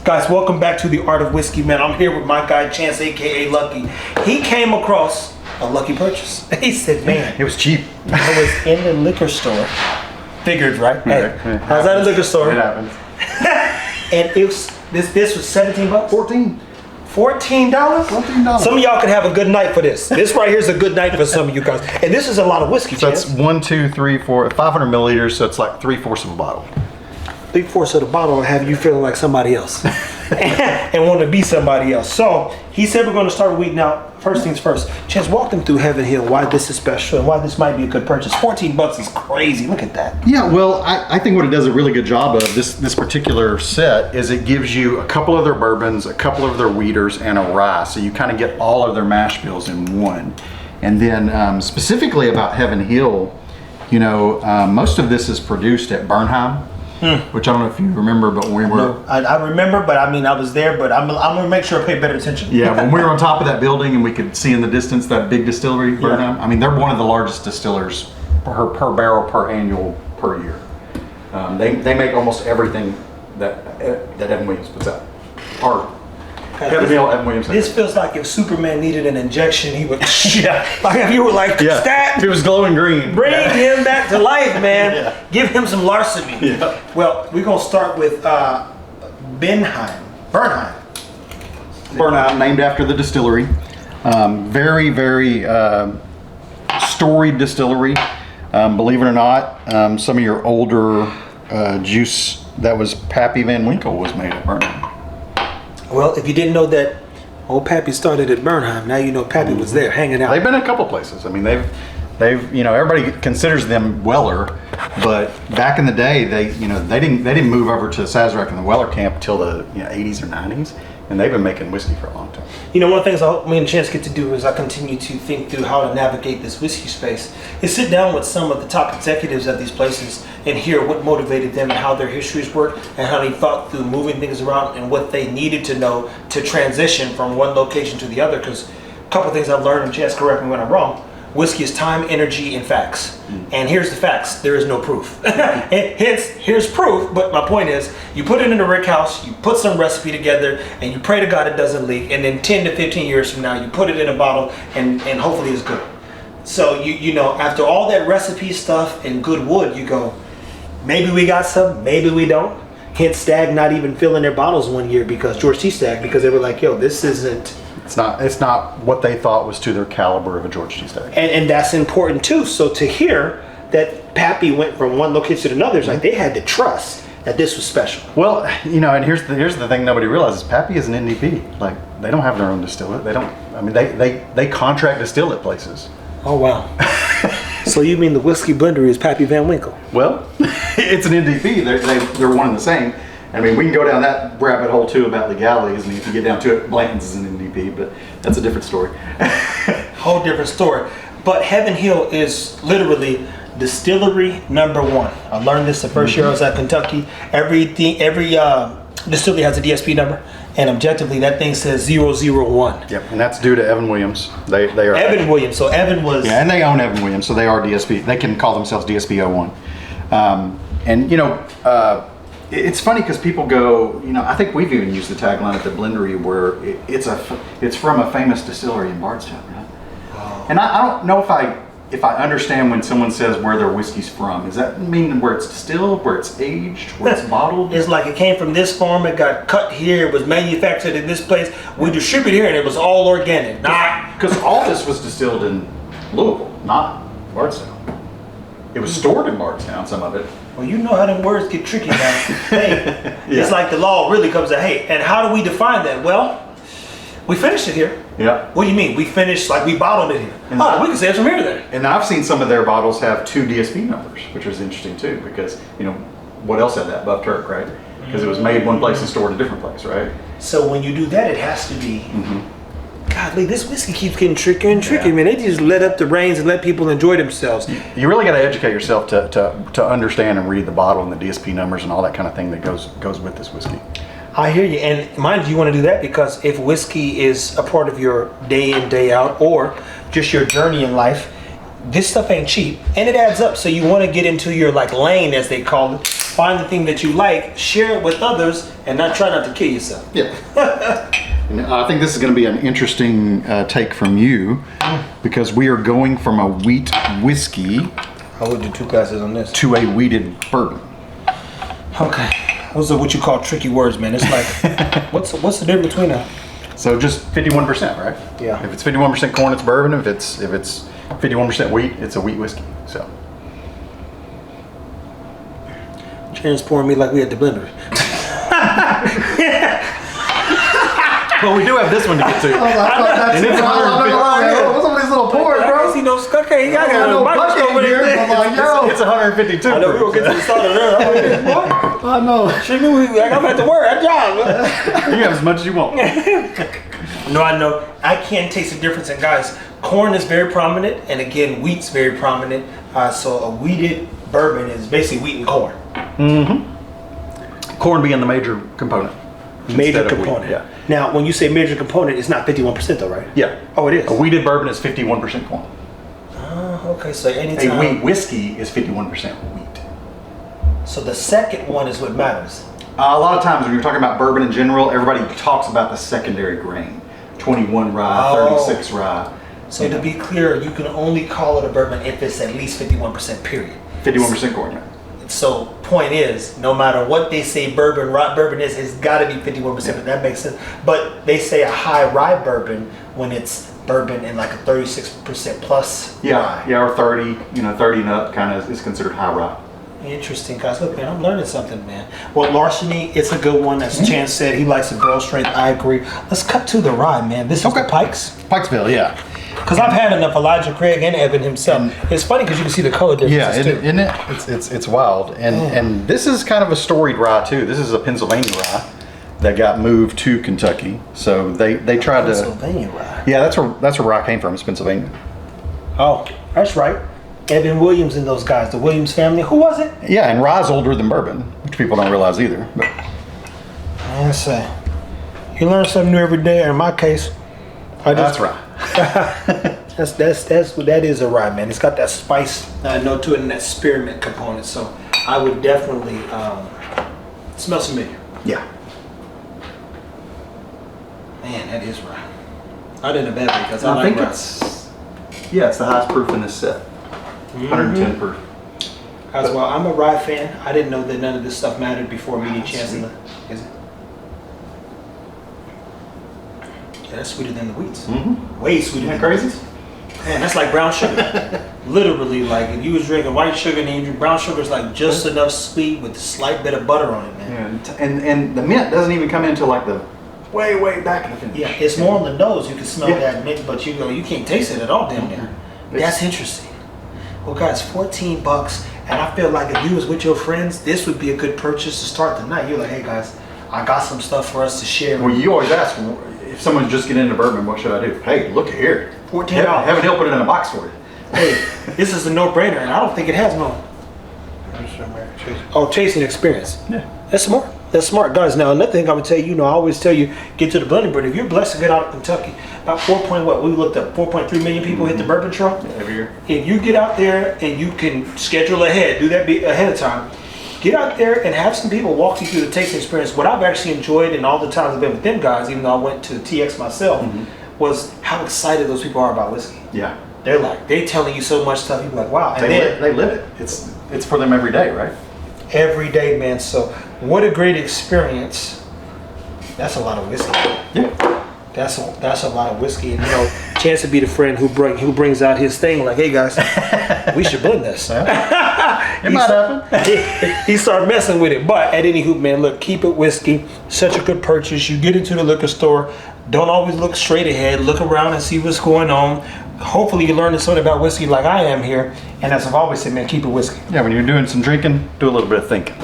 Guys, welcome back to the Art of Whiskey, man. I'm here with my guy Chance, aka Lucky. He came across a lucky purchase. He said, man, it was cheap. I was in the liquor store. Figured, right? Yeah, Hey, I was at a liquor store. It happens. And it was this was 17 bucks? $14. $14. Some of y'all could have a good night for this. This right here is a good night for some of you guys. And this is a lot of whiskey, So Chance. it's 1, 2, 3, 4, 500 milliliters, so it's like 3/4 of a bottle. 3/4 of the bottle will have you feeling like somebody else and want to be somebody else. So he said we're going to start weeding out. First things first, Chance, walk them through Heaven Hill, why this is special and why this might be a good purchase. 14 bucks is crazy. Look at that. Yeah, well, I think what it does a really good job of, this particular set, is it gives you a couple of their bourbons, a couple of their wheaters, and a rye. So you kind of get all of their mash bills in one. And then specifically about Heaven Hill, you know, most of this is produced at Bernheim. Which I don't know if you remember, but when we were... No, I remember, but I mean, I was there, but I'm going to make sure I pay better attention. Yeah, when we were on top of that building and we could see in the distance that big distillery, Burnham, I mean, they're one of the largest distillers per barrel, per annual, per year. They make almost everything that Evan Williams puts out. Or Heaven Hill, Evan Williams. This feels like if Superman needed an injection, he would... Like if you were like, stat, if it was glowing green. Bring him back to life, man. Give him some larceny. Well, we're going to start with Bernheim. Bernheim, named after the distillery. Very, very storied distillery. Believe it or not, some of your older juice that was Pappy Van Winkle was made at Bernheim. Well, if you didn't know that old Pappy started at Bernheim, now you know Pappy was there hanging out. They've been a couple places. I mean, they've you know, everybody considers them Weller, but back in the day, they didn't move over to Sazerac and the Weller camp till the 80s or 90s, and they've been making whiskey for a long time. You know, one of the things I hope me and Chance get to do as I continue to think through how to navigate this whiskey space is sit down with some of the top executives at these places and hear what motivated them and how their histories work and how they thought through moving things around and what they needed to know to transition from one location to the other. Because a couple of things I've learned, and Chance, correct me when I'm wrong, whiskey is time, energy, and facts. And here's the facts. There is no proof. Hence, here's proof. But my point is, you put it in a rick house, you put some recipe together, and you pray to God it doesn't leak. And then 10 to 15 years from now, you put it in a bottle, and hopefully it's good. So, you know, after all that recipe stuff and good wood, you go, maybe we got some, maybe we don't. Hence, Stagg not even filling their bottles one year because George T. Stagg, because they were like, yo, this isn't... It's not what they thought was to their caliber of a George T. Stagg. And that's important too. So to hear that Pappy went from one location to another, it's like they had to trust that this was special. Well, you know, and here's the thing nobody realizes: Pappy is an NDP. Like, they don't have their own distillate. They don't. I mean, they contract distill at places. Oh wow. So you mean the whiskey blender is Pappy Van Winkle? Well, it's an NDP. They're one and the same. I mean, we can go down that rabbit hole too about legalities, and if you get down to it, Blanton's is an NDP, but that's a different story. Whole different story. But Heaven Hill is literally distillery number one. I learned this the first year I was at Kentucky. Every distillery has a DSP number, and objectively that thing says 001. Yep, and that's due to Evan Williams. They are Evan Williams. So Evan was... Yeah, and they own Evan Williams, so they are DSP. They can call themselves DSP 01. And, you know... it's funny because people go, you know, I think we've even used the tagline at the Blendery where it's from a famous distillery in Bardstown, right? Oh. And I don't know if I understand when someone says where their whiskey's from. Does that mean where it's distilled, where it's aged, where it's bottled? It's like it came from this farm, it got cut here, it was manufactured in this place, we distribute here, and it was all organic. Because all this was distilled in Louisville, not Bardstown. It was stored in Bardstown, some of it. Well, you know how them words get tricky now. Hey, it's like the law really comes to, hey, and how do we define that? Well, we finished it here. Yeah. What do you mean? We finished, like we bottled it here. We can say it's from here to there. And I've seen some of their bottles have 2 DSP numbers, which is interesting too, because, you know, what else had that? Buff Turk, right? Because it was made one place and stored a different place, right? So when you do that, it has to be... Godly, this whiskey keeps getting trickier and trickier, man. They just let up the reins and let people enjoy themselves. You really got to educate yourself to understand and read the bottle and the DSP numbers and all that kind of thing that goes with this whiskey. I hear you, and mind you, you want to do that because if whiskey is a part of your day in, day out, or just your journey in life, this stuff ain't cheap, and it adds up. So you want to get into your like lane, as they call it, find the thing that you like, share it with others, and try not to kill yourself. Yeah. And I think this is going to be an interesting take from you, because we are going from a wheat whiskey I would do 2 glasses on this. to a wheated bourbon. Okay. Those are what you call tricky words, man. It's like, what's the difference between a... So just 51%, right? Yeah. If it's 51% corn, it's bourbon. If it's 51% wheat, it's a wheat whiskey. So. Pouring me like we had the blender. Well, we do have this one to get to. And it's what's all these little pours, bro? See no skunk. Hey, I got a microscope over here. there. I'm like, yo. It's 152. I know we're gonna get to the start of that. I know. I'm at the work. At job. You have as much as you want. No, I know. I can taste the difference. And guys, corn is very prominent, and again, wheat's very prominent. So a wheated bourbon is basically wheat and corn. Mm-hmm. Corn being the major component. Major instead of wheat, component. yeah. Now, when you say major component, it's not 51% though, right? Yeah. Oh, it is. A wheated bourbon is 51% corn. Okay, so anytime. A wheat whiskey is 51% wheat. So the second one is what matters. A lot of times when you're talking about bourbon in general, everybody talks about the secondary grain. 21 rye, 36 rye. So to be clear, you can only call it a bourbon if it's at least 51% period. 51% corn, yeah. So point is, no matter what they say rye bourbon is, it's got to be 51%. Yeah. That makes sense. But they say a high rye bourbon when it's bourbon in like a 36% plus rye. Yeah, or 30, 30 and up kind of is considered high rye. Interesting, guys. Look, man, I'm learning something, man. Well, Larceny, it's a good one. As Chance said, he likes the barrel strength. I agree. Let's cut to the rye, man. This is the Pikes. Pikesville, yeah. Because I've had enough Elijah Craig and Evan himself. It's funny because you can see the color differences too. Isn't it? It's wild. And this is kind of a storied rye too. This is a Pennsylvania rye that got moved to Kentucky. So they tried Pennsylvania rye. Yeah, that's where rye came from. It's Pennsylvania. Oh, that's right. Evan Williams and those guys, the Williams family. Who was it? Yeah, and rye's older than bourbon, which people don't realize either. But. Let's say you learn something new every day. In my case, That's rye. that is a rye, man. It's got that spice note to it and that spearmint component. So I would definitely smells familiar. Yeah. Man, that is rye. I didn't have that because I think rye. it's the highest proof in this set. 110 proof. As well, I'm a rye fan. I didn't know that none of this stuff mattered before meeting Chance. Is it? Yeah, that's sweeter than the wheats. Mm-hmm. Way sweeter. Isn't that crazy? Man, that's like brown sugar. Literally, like if you was drinking white sugar and you drink brown sugar, it's like just enough sweet with a slight bit of butter on it, man. Yeah, and the mint doesn't even come into like the way back in the finish. Yeah, it's more on the nose. You can smell that mint, but you can't taste it at all down there. That's interesting. Well, guys, $14, and I feel like if you was with your friends, this would be a good purchase to start the night. You're like, hey guys, I got some stuff for us to share. Well, you always ask if someone's just getting into bourbon, what should I do? Hey, look here. $14. Have Hill put it in a box for you. Hey, this is a no-brainer, and I don't think it has no. Oh, tasting experience. Yeah. That's smart. That's smart, guys. Now, another thing I would tell you, I always tell you, get to the blending bird. If you're blessed to get out of Kentucky, about 4.3 million people hit the bourbon trail every year. If you get out there and you can schedule ahead, do that ahead of time. Get out there and have some people walk you through the tasting experience. What I've actually enjoyed, and all the times I've been with them guys, even though I went to TX myself, was how excited those people are about whiskey. Yeah. They're telling you so much stuff. You're like, wow. And they live it. It's for them every day, right? Every day, man. So what a great experience. That's a lot of whiskey. Yeah. That's a lot of whiskey. And Chance to be the friend who brings out his thing like, hey guys, we should blend this. It might happen. He started messing with it. But at any hoop, man, look, keep it whiskey. Such a good purchase. You get into the liquor store. Don't always look straight ahead. Look around and see what's going on. Hopefully you're learning something about whiskey like I am here. And as I've always said, man, keep it whiskey. Yeah, when you're doing some drinking, do a little bit of thinking.